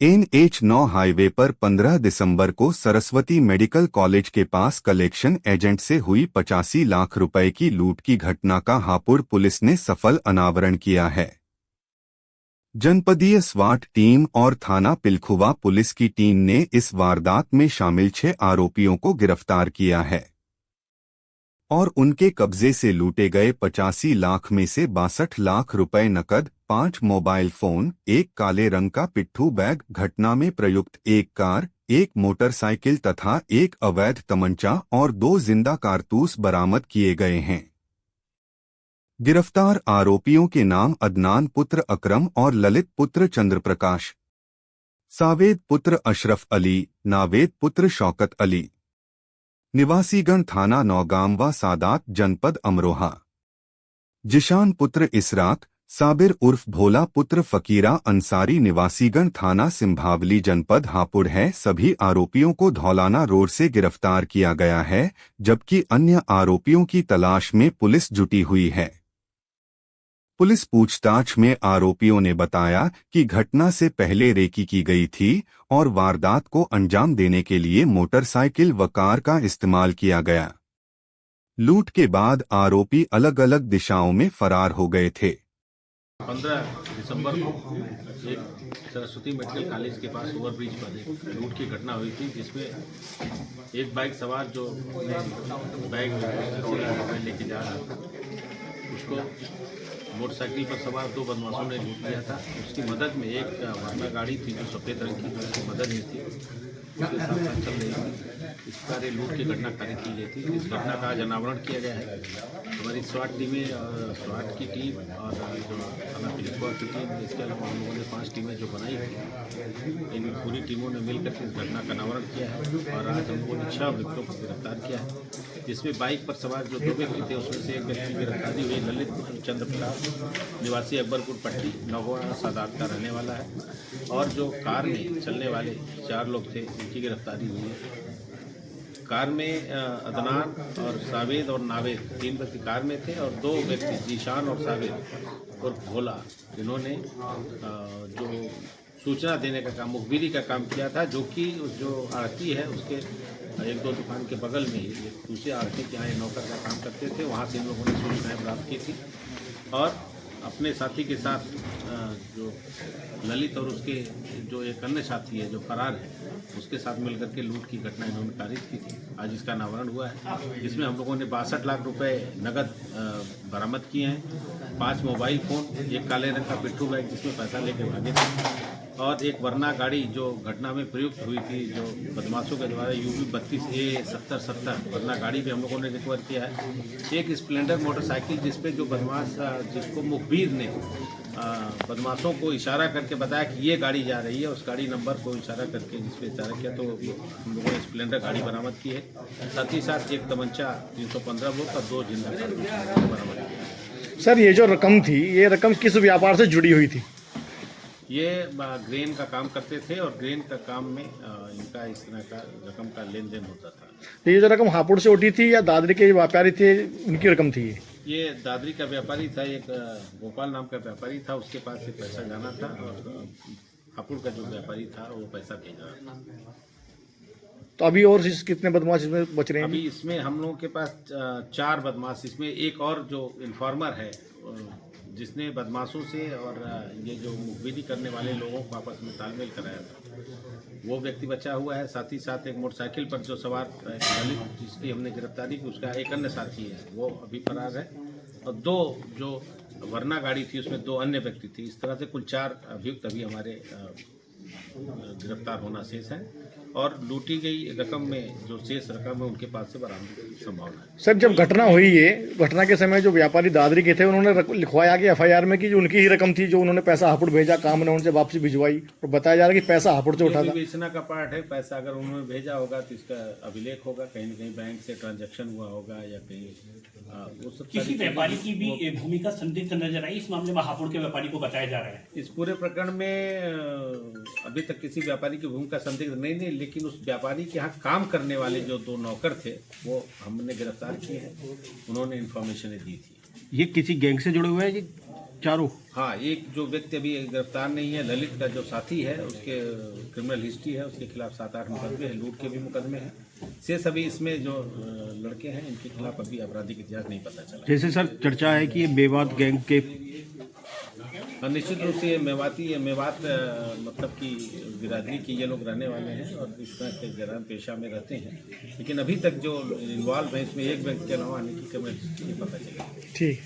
NH9 highway पर 15 दिसंबर को Saraswati medical college के पास कलेक्शन एजेंट से हुई 85 लाख रुपए की लूट की घटना का हापुड़ पुलिस ने सफल अनावरण किया है। जनपदीय स्वाट टीम और थाना पिलखुवा पुलिस की टीम ने इस वारदात में शामिल 6 आरोपियों को गिरफ्तार किया है और उनके कब्जे से लूटे गए 85 लाख में से 62 लाख रुपए नकद, 5 मोबाइल फोन, एक काले रंग का पिट्ठू बैग, घटना में प्रयुक्त एक कार, एक मोटरसाइकिल तथा एक अवैध तमंचा और 2 जिंदा कारतूस बरामद किए गए हैं। गिरफ्तार आरोपियों के नाम अदनान पुत्र अकरम और ललित पुत्र चंद्रप्रकाश, सावेद पुत्र अशरफ अली, नावेद पुत्र शौकत अली, निवासीगण थाना नौगाम व सादात जनपद अमरोहा। जिशान पुत्र इसराक, साबिर उर्फ भोला पुत्र फकीरा अंसारी, निवासीगण थाना सिंभावली जनपद हापुड़ है। सभी आरोपियों को धौलाना रोड से गिरफ्तार किया गया है, जबकि अन्य आरोपियों की तलाश में पुलिस जुटी हुई है। पुलिस पूछताछ में आरोपियों ने बताया कि घटना से पहले रेकी की गई थी और वारदात को अंजाम देने के लिए मोटरसाइकिल व कार का इस्तेमाल किया गया। लूट के बाद आरोपी अलग अलग दिशाओं में फरार हो गए थे। 15 दिसंबर को एक सरस्वती मेडिकल कॉलेज के पास ओवरब्रिज पर एक लूट की घटना हुई थी, जिसमें एक बाइक सवार जो बैग लेके जा रहा था, उसको मोटरसाइकिल पर सवार 2 बदमाशों ने लूट लिया था। उसकी मदद में एक वाहना गाड़ी थी जो सफ़ेद रंग की, उसकी मदद में थी, उसके साथ साथ चल रही थी। इस प्रकार लूट की घटना कार्य की गई थी। इस घटना का आज अनावरण किया गया है। हमारी स्वाट टीमें, स्वाट की टीम और जो थाना पिलखुवा की टीम, इसके अलावा हम लोगों ने 5 टीमें जो बनाई थी, इन पूरी टीमों ने मिलकर इस घटना का अनावरण किया है और आज हम लोगों ने 6 व्यक्तियों को गिरफ्तार किया है, जिसमें बाइक पर सवार जो 2 व्यक्ति थे उसमें से एक व्यक्ति की गिरफ्तारी हुई, ललित चंद्रप्रकाश, निवासी अकबरपुर पट्टी नौगोड़ा सादात का रहने वाला है, और जो कार में चलने वाले 4 लोग थे उनकी गिरफ्तारी हुई है। कार में अदनान और सावेद और नावेद 3 व्यक्ति कार में थे और 2 व्यक्ति जीशान और सावेद और भोला, जिन्होंने जो सूचना देने का काम, मुखबिरी का काम किया था, जो कि जो आरती है उसके 1-2 दुकान के बगल में ही एक दूसरे आरती के यहाँ नौकर का काम करते थे। वहाँ से इन लोगों ने सूचनाएँ प्राप्त की थी और अपने साथी के साथ जो ललित और उसके जो एक अन्य साथी है जो फरार है, उसके साथ मिलकर के लूट की घटना इन्होंने कारित की थी। आज इसका अनावरण हुआ है, जिसमें हम लोगों ने 62 लाख रुपए नगद बरामद किए हैं, 5 मोबाइल फ़ोन, एक काले रंग का पिट्ठू बैग जिसमें पैसा लेके भागे थे, और एक वरना गाड़ी जो घटना में प्रयुक्त हुई थी, जो बदमाशों के द्वारा UB 32A7070 वरना गाड़ी भी हम लोगों ने रिकवर किया है। एक स्प्लेंडर मोटरसाइकिल जिसपे जो बदमाश, जिसको मुखबिर ने बदमाशों को इशारा करके बताया कि ये गाड़ी जा रही है, उस गाड़ी नंबर को इशारा करके जिसपे इशारा किया तो हम लोगों ने स्प्लेंडर गाड़ी बरामद की है। साथ ही साथ एक तमंचा 315 बोर का 2 जिंदा बरामद किया। सर, ये जो रकम थी, ये रकम किस व्यापार से जुड़ी हुई थी? ये ग्रेन का काम करते थे और ग्रेन का काम में इनका इस तरह का रकम का लेन देन होता था। तो ये जो रकम हापुड़ से उठी थी या दादरी के व्यापारी थे उनकी रकम थी? ये दादरी का व्यापारी था, एक गोपाल नाम का व्यापारी था, उसके पास से पैसा जाना था और हापुड़ का जो व्यापारी था वो पैसा भेज रहा था। तो अभी और कितने बदमाश इसमें बच रहे हैं? अभी इसमें हम लोगों के पास 4 बदमाश, इसमें एक और जो इन्फॉर्मर है जिसने बदमाशों से और ये जो मुखबिरी करने वाले लोगों को आपस में तालमेल कराया था, वो व्यक्ति बचा हुआ है। साथ ही साथ एक मोटरसाइकिल पर जो सवार ललित, जिसकी हमने गिरफ्तारी की, उसका एक अन्य साथी है, वो अभी फरार है, और 2 जो वरना गाड़ी थी उसमें 2 अन्य व्यक्ति थी। इस तरह से कुल 4 अभियुक्त अभी हमारे गिरफ्तार होना शेष है और लूटी गई रकम में जो शेष रकम है उनके पास से बरामदगी की संभावना है। सर, जब घटना हुई है, घटना के समय जो व्यापारी दादरी के थे उन्होंने लिखवाया कि FIR में कि जो उनकी ही रकम थी, जो उन्होंने पैसा हापुड़ भेजा, काम ने उनसे वापसी भिजवाई, और बताया जा रहा है कि पैसा हापुड़ से उठा था। विवेचना का पार्ट है। पैसा अगर उन्होंने भेजा होगा तो इसका अभिलेख होगा, कहीं न कहीं बैंक से ट्रांजैक्शन हुआ होगा या कहीं किसी व्यापारी की भी भूमिका संदिग्ध नजर आई इस मामले में, हापुड़ के व्यापारी को बताया जा रहा है। इस पूरे प्रकरण में अभी तक किसी व्यापारी की भूमिका संदिग्ध नहीं, लेकिन उस व्यापारी के यहाँ काम करने वाले जो 2 नौकर थे वो हमने गिरफ्तार किए हैं, उन्होंने इन्फॉर्मेशन दी थी। ये किसी गैंग से जुड़े हुए हैं जी? चारों? हाँ, एक जो व्यक्ति अभी गिरफ्तार नहीं है, ललित का जो साथी है, उसके क्रिमिनल हिस्ट्री है, उसके खिलाफ 7-8 मुकदमे हैं, लूट के भी मुकदमे हैं। से सभी इसमें जो लड़के हैं, इनके खिलाफ अभी आपराधिक इतिहास नहीं पता चला। जैसे सर चर्चा है कि ये मेवात गैंग के और निश्चित रूप से ये मेवात मतलब कि बिरादरी के ये लोग रहने वाले हैं और इस तरह के जराम पेशा में रहते हैं, लेकिन अभी तक जो इन्वॉल्व है इसमें एक व्यक्ति के अलावा अन्य की क्रिमिनल हिस्ट्री नहीं पता चली। ठीक